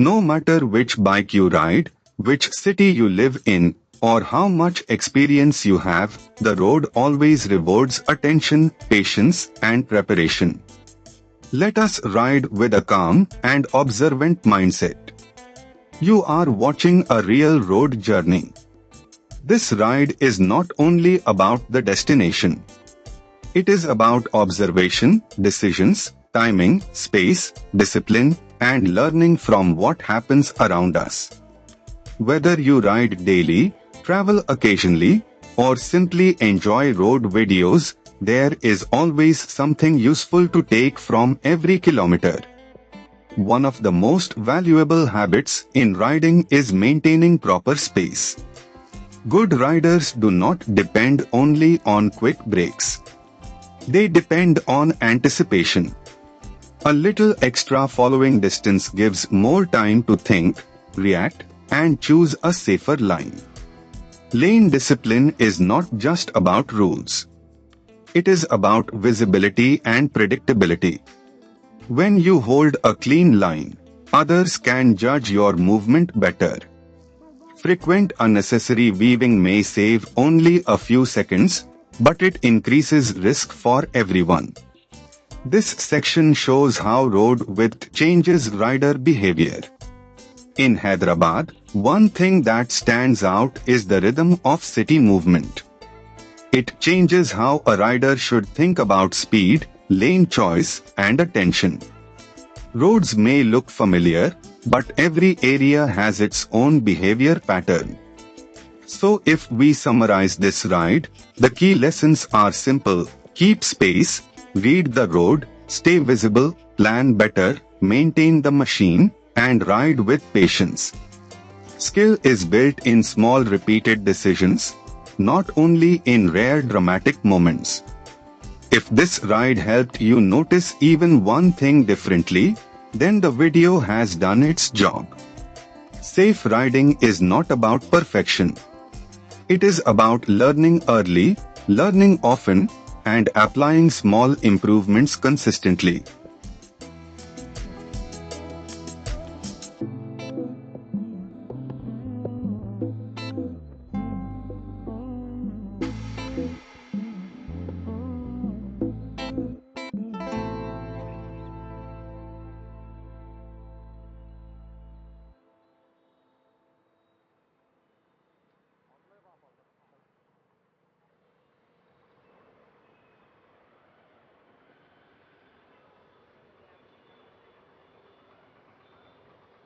No matter which bike you ride, which city you live in, or how much experience you have, the road always rewards attention, patience, and preparation. Let us ride with a calm and observant mindset. You are watching a real road journey. This ride is not only about the destination. It is about observation, decisions, timing, space, discipline, and learning from what happens around us. Whether you ride daily, travel occasionally, or simply enjoy road videos, there is always something useful to take from every kilometer. One of the most valuable habits in riding is maintaining proper space. Good riders do not depend only on quick breaks. They depend on anticipation. A little extra following distance gives more time to think, react, and choose a safer line. Lane discipline is not just about rules. It is about visibility and predictability. When you hold a clean line, others can judge your movement better. Frequent unnecessary weaving may save only a few seconds, but it increases risk for everyone. This section shows how road width changes rider behavior. In Hyderabad, one thing that stands out is the rhythm of city movement. It changes how a rider should think about speed, lane choice, and attention. Roads may look familiar, but every area has its own behavior pattern. So if we summarize this ride, the key lessons are simple: keep space, read the road, stay visible, plan better, maintain the machine, and ride with patience. Skill is built in small repeated decisions, not only in rare dramatic moments. If this ride helped you notice even one thing differently, then the video has done its job. Safe riding is not about perfection. It is about learning early, learning often, and applying small improvements consistently.